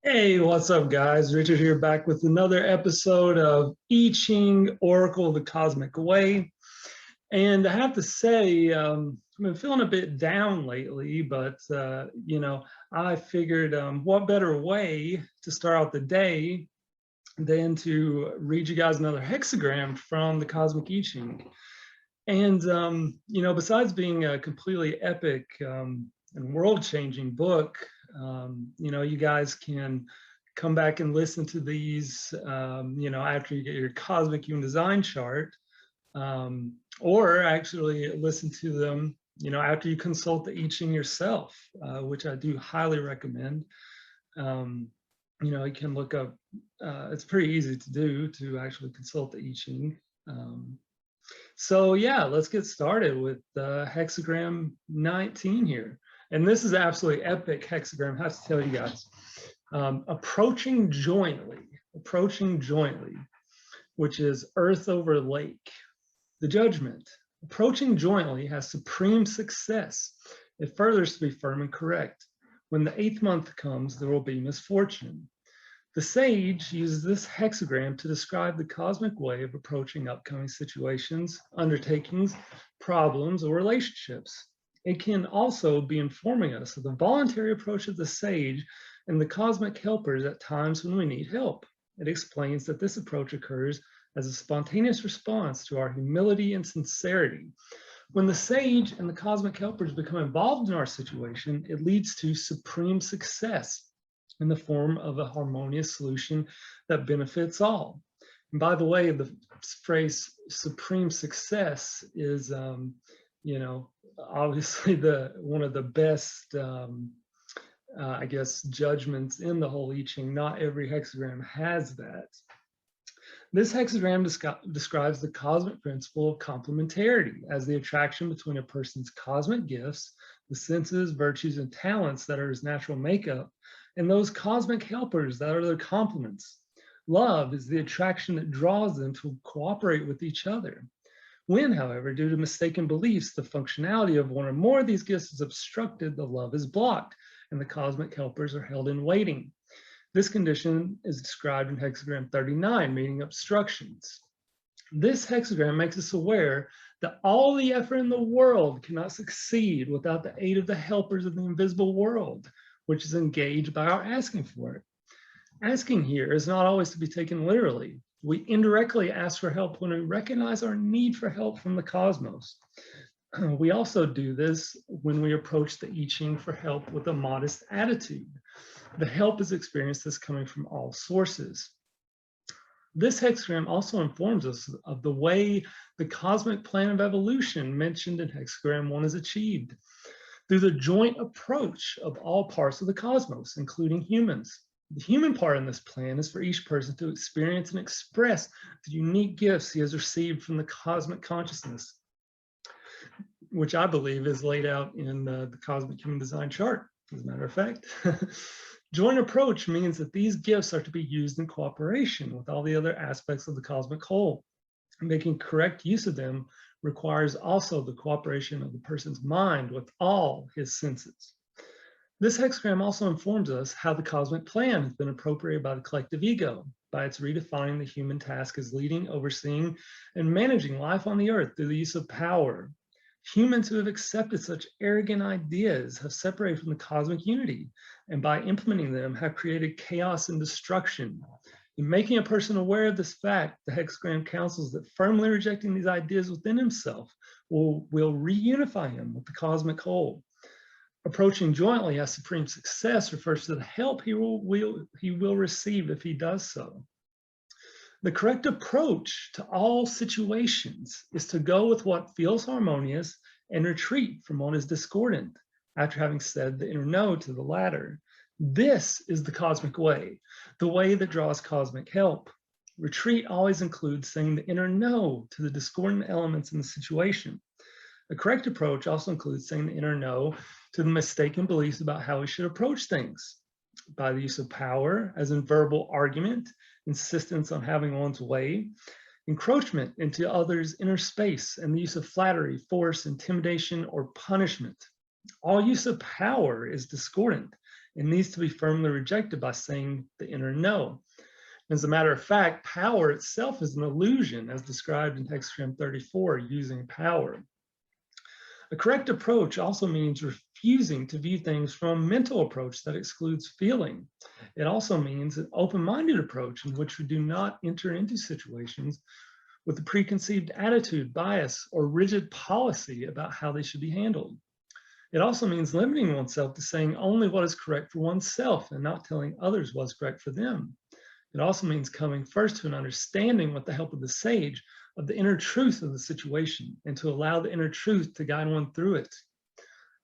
Hey, what's up, guys? Richard here, back with another episode of I Ching Oracle of the Cosmic Way. And I have to say, I've been feeling a bit down lately, but I figured what better way to start out the day than to read you guys another hexagram from the Cosmic I Ching. And besides being a completely epic and world-changing book, you guys can come back and listen to these, after you get your cosmic human design chart, or actually listen to them, after you consult the I Ching yourself, which I do highly recommend. You can look up, it's pretty easy to do, to actually consult the I Ching. So yeah, let's get started with hexagram 19 here. And this is absolutely epic hexagram, I have to tell you guys. Approaching jointly, which is earth over lake. The judgment. Approaching jointly has supreme success. It furthers to be firm and correct. When the 8th month comes, there will be misfortune. The sage uses this hexagram to describe the cosmic way of approaching upcoming situations, undertakings, problems, or relationships. It can also be informing us of the voluntary approach of the sage and the cosmic helpers at times when we need help. It explains that this approach occurs as a spontaneous response to our humility and sincerity. When the sage and the cosmic helpers become involved in our situation, it leads to supreme success in the form of a harmonious solution that benefits all. And by the way, the phrase supreme success is, obviously one of the best, I guess, judgments in the whole I Ching. Not every hexagram has that. This hexagram describes the cosmic principle of complementarity as the attraction between a person's cosmic gifts, the senses, virtues, and talents that are his natural makeup, and those cosmic helpers that are their complements. Love is the attraction that draws them to cooperate with each other. When, however, due to mistaken beliefs, the functionality of one or more of these gifts is obstructed, the love is blocked, and the cosmic helpers are held in waiting. This condition is described in hexagram 39, meaning obstructions. This hexagram makes us aware that all the effort in the world cannot succeed without the aid of the helpers of the invisible world, which is engaged by our asking for it. Asking here is not always to be taken literally. We indirectly ask for help when we recognize our need for help from the cosmos. We also do this when we approach the I Ching for help with a modest attitude. The help is experienced as coming from all sources. This hexagram also informs us of the way the cosmic plan of evolution mentioned in hexagram 1 is achieved, through the joint approach of all parts of the cosmos, including humans. The human part in this plan is for each person to experience and express the unique gifts he has received from the cosmic consciousness, which I believe is laid out in the Cosmic Human Design chart, as a matter of fact. Joint approach means that these gifts are to be used in cooperation with all the other aspects of the cosmic whole. Making correct use of them requires also the cooperation of the person's mind with all his senses. This hexagram also informs us how the cosmic plan has been appropriated by the collective ego, by its redefining the human task as leading, overseeing, and managing life on the earth through the use of power. Humans who have accepted such arrogant ideas have separated from the cosmic unity, and by implementing them have created chaos and destruction. In making a person aware of this fact, the hexagram counsels that firmly rejecting these ideas within himself will reunify him with the cosmic whole. Approaching jointly as supreme success refers to the help he will receive if he does so. The correct approach to all situations is to go with what feels harmonious and retreat from what is discordant, after having said the inner no to the latter. This is the cosmic way, the way that draws cosmic help. Retreat always includes saying the inner no to the discordant elements in the situation. The correct approach also includes saying the inner no to the mistaken beliefs about how we should approach things. By the use of power, as in verbal argument, insistence on having one's way, encroachment into others' inner space, and the use of flattery, force, intimidation, or punishment. All use of power is discordant and needs to be firmly rejected by saying the inner no. As a matter of fact, power itself is an illusion, as described in Hexagram 34, using power. A correct approach also means refusing to view things from a mental approach that excludes feeling. It also means an open-minded approach in which we do not enter into situations with a preconceived attitude, bias, or rigid policy about how they should be handled. It also means limiting oneself to saying only what is correct for oneself and not telling others what's correct for them. It also means coming first to an understanding, with the help of the sage, of the inner truth of the situation, and to allow the inner truth to guide one through it.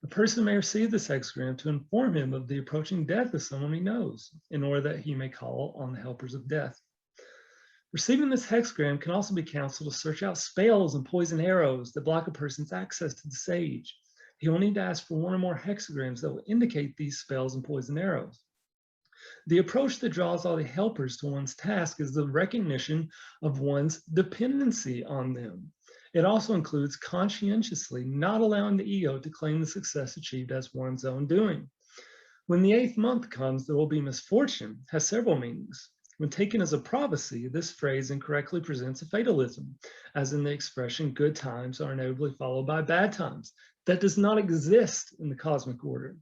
The person may receive this hexagram to inform him of the approaching death of someone he knows, in order that he may call on the helpers of death. Receiving this hexagram can also be counsel to search out spells and poison arrows that block a person's access to the sage. He will need to ask for one or more hexagrams that will indicate these spells and poison arrows. The approach that draws all the helpers to one's task is the recognition of one's dependency on them. It also includes conscientiously not allowing the ego to claim the success achieved as one's own doing. When the 8th month comes, there will be misfortune, has several meanings. When taken as a prophecy, this phrase incorrectly presents a fatalism, as in the expression, good times are inevitably followed by bad times. That does not exist in the cosmic order.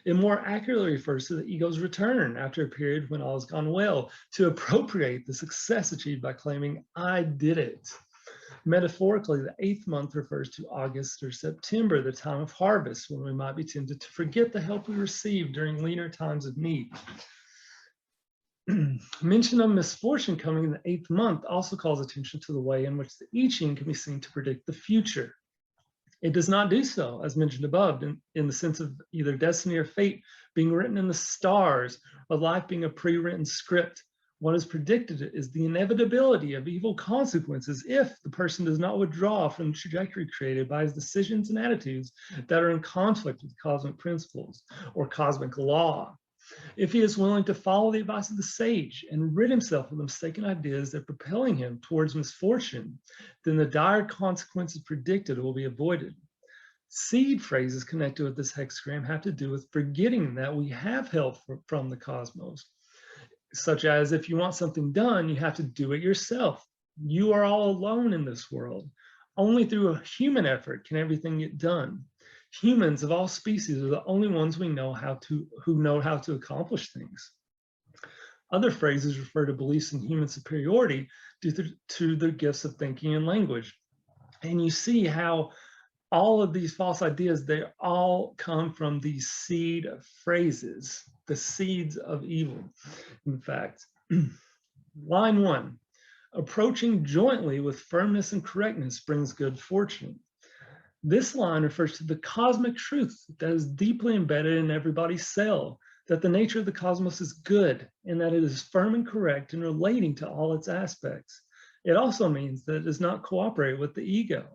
It more accurately refers to the ego's return after a period when all has gone well, to appropriate the success achieved by claiming, I did it. Metaphorically, the 8th month refers to August or September, the time of harvest, when we might be tempted to forget the help we received during leaner times of need. Mention of misfortune coming in the 8th month also calls attention to the way in which the I Ching can be seen to predict the future. It does not do so, as mentioned above, in the sense of either destiny or fate being written in the stars, or life being a pre-written script. What is predicted is the inevitability of evil consequences if the person does not withdraw from the trajectory created by his decisions and attitudes that are in conflict with cosmic principles or cosmic law. If he is willing to follow the advice of the sage and rid himself of the mistaken ideas that are propelling him towards misfortune, then the dire consequences predicted will be avoided. Seed phrases connected with this hexagram have to do with forgetting that we have help from the cosmos, such as if you want something done, you have to do it yourself. You are all alone in this world. Only through a human effort can everything get done. Humans of all species are the only ones we know who know how to accomplish things. Other phrases refer to beliefs in human superiority due to their gifts of thinking and language. And you see how all of these false ideas, they all come from these seed phrases, the seeds of evil, in fact. Line 1, approaching jointly with firmness and correctness brings good fortune. This line refers to the cosmic truth that is deeply embedded in everybody's cell, that the nature of the cosmos is good and that it is firm and correct in relating to all its aspects. It also means that it does not cooperate with the ego.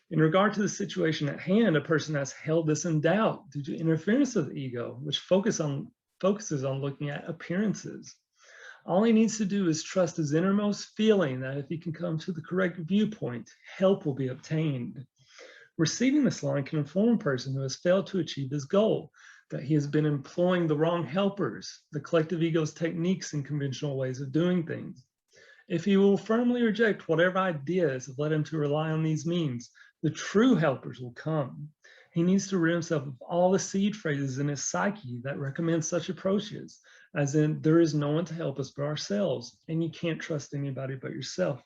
In regard to the situation at hand, a person has held this in doubt due to interference of the ego, which focuses on looking at appearances. All he needs to do is trust his innermost feeling that if he can come to the correct viewpoint, help will be obtained. Receiving this line can inform a person who has failed to achieve his goal, that he has been employing the wrong helpers, the collective ego's techniques and conventional ways of doing things. If he will firmly reject whatever ideas have led him to rely on these means, the true helpers will come. He needs to rid himself of all the seed phrases in his psyche that recommend such approaches, as in, there is no one to help us but ourselves, and you can't trust anybody but yourself.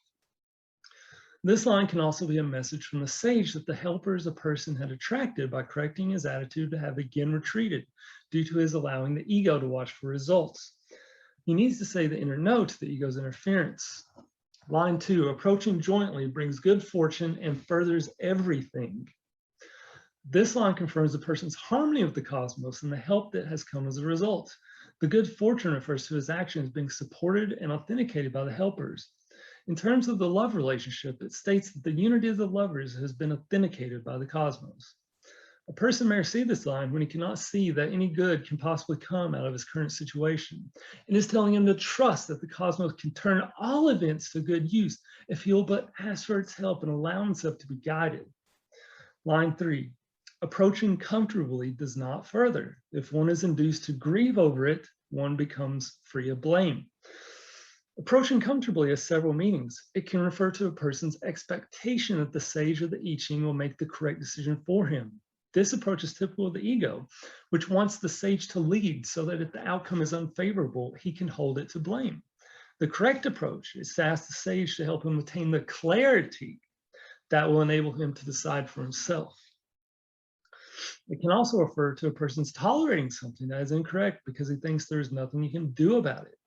This line can also be a message from the sage that the helpers a person had attracted by correcting his attitude to have again retreated due to his allowing the ego to watch for results. He needs to say the inner no to the ego's interference. Line 2, approaching jointly brings good fortune and furthers everything. This line confirms the person's harmony with the cosmos and the help that has come as a result. The good fortune refers to his actions being supported and authenticated by the helpers. In terms of the love relationship, it states that the unity of the lovers has been authenticated by the cosmos. A person may receive this line when he cannot see that any good can possibly come out of his current situation. It is telling him to trust that the cosmos can turn all events to good use if he will but ask for its help and allow himself to be guided. Line 3, Approaching comfortably does not further. If one is induced to grieve over it, one becomes free of blame. Approaching comfortably has several meanings. It can refer to a person's expectation that the sage or the I Ching will make the correct decision for him. This approach is typical of the ego, which wants the sage to lead so that if the outcome is unfavorable, he can hold it to blame. The correct approach is to ask the sage to help him attain the clarity that will enable him to decide for himself. It can also refer to a person's tolerating something that is incorrect because he thinks there's nothing he can do about it.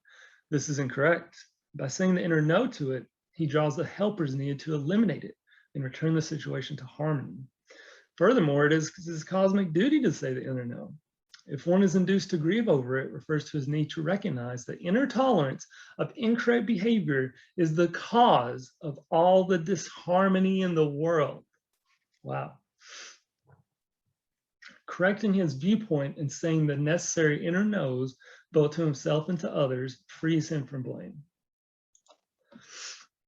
This is incorrect. By saying the inner no to it, he draws the helpers needed to eliminate it and return the situation to harmony. Furthermore, it is his cosmic duty to say the inner no. If one is induced to grieve over it, refers to his need to recognize that inner tolerance of incorrect behavior is the cause of all the disharmony in the world. Wow. Correcting his viewpoint and saying the necessary inner no's, both to himself and to others, frees him from blame.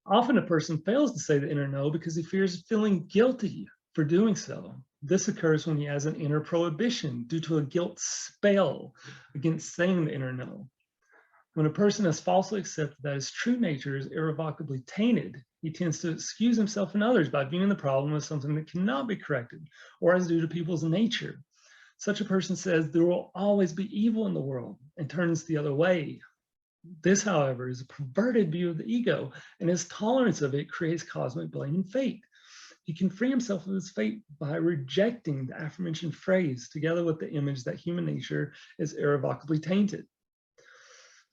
Often a person fails to say the inner no because he fears feeling guilty for doing so. This occurs when he has an inner prohibition due to a guilt spell against saying the inner no. When a person has falsely accepted that his true nature is irrevocably tainted, he tends to excuse himself and others by viewing the problem as something that cannot be corrected or as due to people's nature. Such a person says there will always be evil in the world and turns the other way. This, however, is a perverted view of the ego, and his tolerance of it creates cosmic blame and fate. He can free himself of his fate by rejecting the aforementioned phrase together with the image that human nature is irrevocably tainted.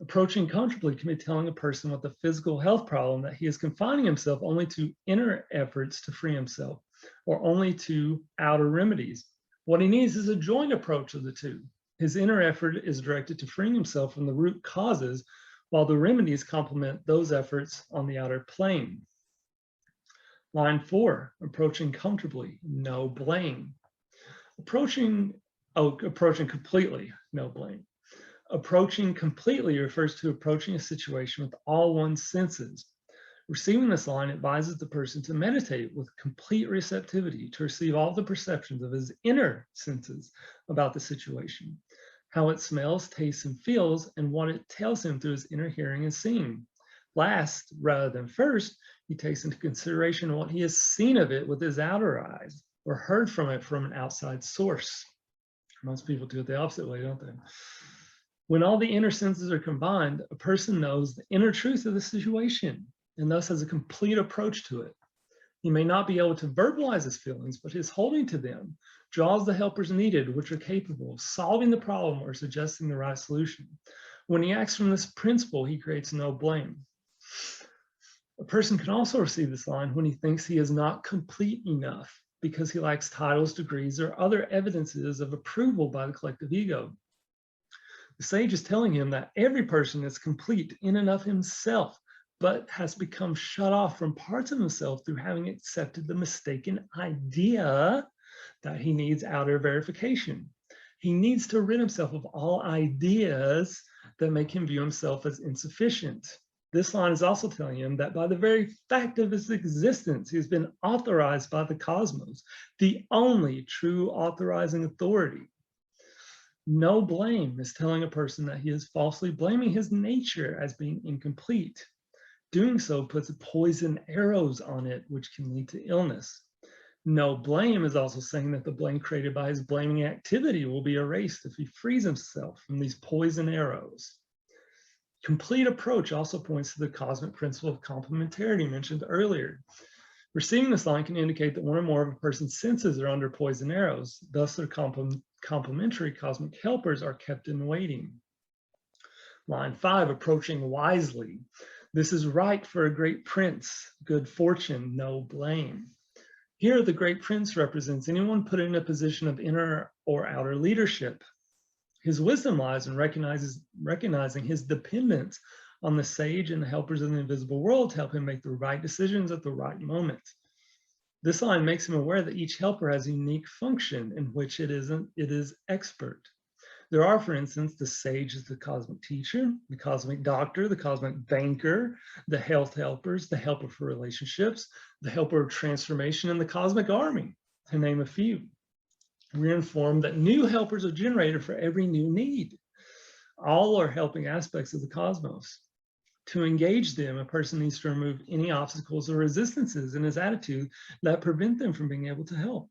Approaching comfortably can be telling a person with a physical health problem that he is confining himself only to inner efforts to free himself or only to outer remedies. What he needs is a joint approach of the two. His inner effort is directed to freeing himself from the root causes, while the remedies complement those efforts on the outer plane. Line 4, approaching comfortably, no blame. Approaching completely, no blame. Approaching completely refers to approaching a situation with all one's senses. Receiving this line advises the person to meditate with complete receptivity to receive all the perceptions of his inner senses about the situation, how it smells, tastes, and feels, and what it tells him through his inner hearing and seeing. Last, rather than first, he takes into consideration what he has seen of it with his outer eyes or heard from it from an outside source. Most people do it the opposite way, don't they? When all the inner senses are combined, a person knows the inner truth of the situation and thus has a complete approach to it. He may not be able to verbalize his feelings, but his holding to them draws the helpers needed, which are capable of solving the problem or suggesting the right solution. When he acts from this principle, he creates no blame. A person can also receive this line when he thinks he is not complete enough because he lacks titles, degrees, or other evidences of approval by the collective ego. The sage is telling him that every person is complete in and of himself, but has become shut off from parts of himself through having accepted the mistaken idea that he needs outer verification. He needs to rid himself of all ideas that make him view himself as insufficient. This line is also telling him that by the very fact of his existence, he has been authorized by the cosmos, the only true authorizing authority. No blame is telling a person that he is falsely blaming his nature as being incomplete. Doing so puts poison arrows on it, which can lead to illness. No blame is also saying that the blame created by his blaming activity will be erased if he frees himself from these poison arrows. Complete approach also points to the cosmic principle of complementarity mentioned earlier. Receiving this line can indicate that one or more of a person's senses are under poison arrows, thus their complementary cosmic helpers are kept in waiting. Line 5, approaching wisely. This is right for a great prince, good fortune, no blame. Here, the great prince represents anyone put in a position of inner or outer leadership. His wisdom lies in recognizing his dependence on the sage and the helpers of the invisible world to help him make the right decisions at the right moment. This line makes him aware that each helper has a unique function in which it is expert. There are, for instance, the sage is the cosmic teacher, the cosmic doctor, the cosmic banker, the health helpers, the helper for relationships, the helper of transformation, and the cosmic army, to name a few. We're informed that new helpers are generated for every new need. All are helping aspects of the cosmos. To engage them, a person needs to remove any obstacles or resistances in his attitude that prevent them from being able to help.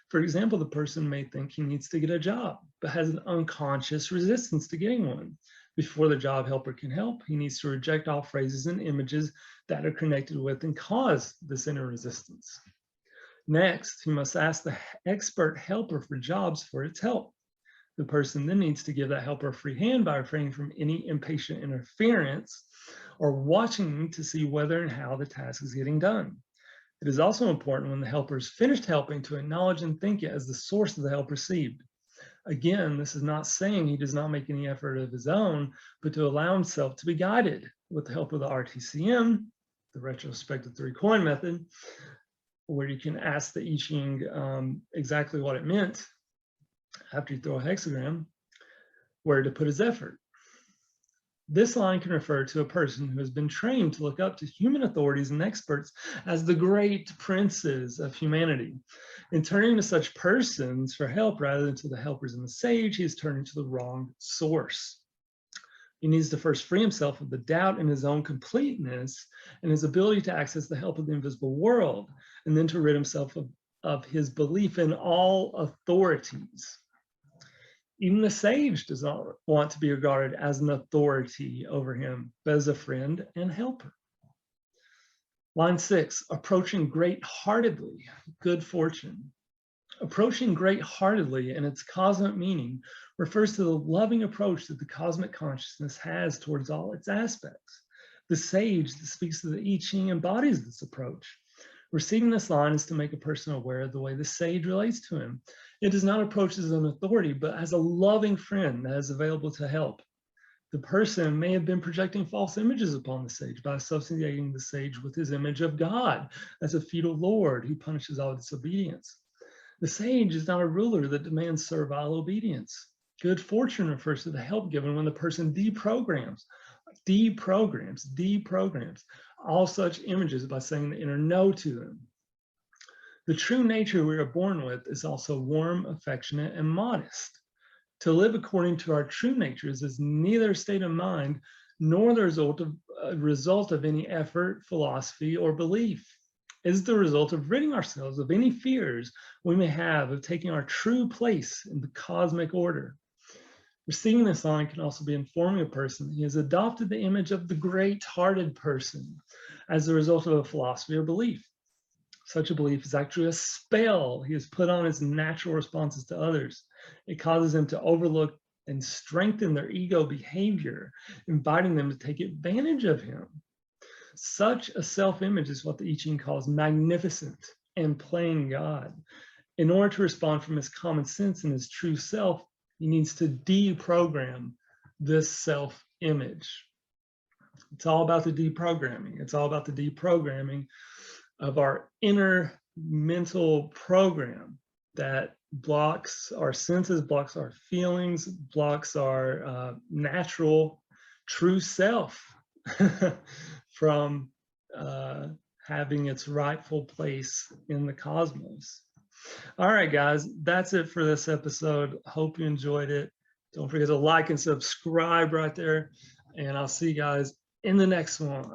For example, the person may think he needs to get a job, but has an unconscious resistance to getting one. Before the job helper can help, he needs to reject all phrases and images that are connected with and cause this inner resistance. Next, he must ask the expert helper for jobs for its help. The person then needs to give that helper a free hand by refraining from any impatient interference or watching to see whether and how the task is getting done. It is also important when the helper is finished helping to acknowledge and thank it as the source of the help received. Again, this is not saying he does not make any effort of his own, but to allow himself to be guided with the help of the RTCM, the retrospective three-coin method, where you can ask the I Ching exactly what it meant after you throw a hexagram, where to put his effort. This line can refer to a person who has been trained to look up to human authorities and experts as the great princes of humanity. In turning to such persons for help rather than to the helpers and the sage, he is turning to the wrong source. He needs to first free himself of the doubt in his own completeness and his ability to access the help of the invisible world, and then to rid himself of his belief in all authorities. Even the sage does not want to be regarded as an authority over him, but as a friend and helper. Line 6, approaching great-heartedly, good fortune. Approaching great-heartedly in its cosmic meaning refers to the loving approach that the cosmic consciousness has towards all its aspects. The sage that speaks to the I Ching embodies this approach. Receiving this line is to make a person aware of the way the sage relates to him. It does not approach as an authority, but as a loving friend that is available to help. The person may have been projecting false images upon the sage by associating the sage with his image of God as a feudal lord who punishes all disobedience. The sage is not a ruler that demands servile obedience. Good fortune refers to the help given when the person deprograms all such images by saying the inner no to them. The true nature we are born with is also warm, affectionate, and modest. To live according to our true natures is neither a state of mind nor the result of any effort, philosophy, or belief. It is the result of ridding ourselves of any fears we may have of taking our true place in the cosmic order. Receiving this line can also be informing a person he has adopted the image of the great-hearted person as a result of a philosophy or belief. Such a belief is actually a spell he has put on his natural responses to others. It causes him to overlook and strengthen their ego behavior, inviting them to take advantage of him. Such a self-image is what the I Ching calls magnificent and playing God. In order to respond from his common sense and his true self, he needs to deprogram this self-image. It's all about the deprogramming. It's all about the deprogramming of our inner mental program that blocks our senses, blocks our feelings, blocks our natural true self from having its rightful place in the cosmos. All right, guys, that's it for this episode. Hope you enjoyed it. Don't forget to like and subscribe right there, and I'll see you guys in the next one.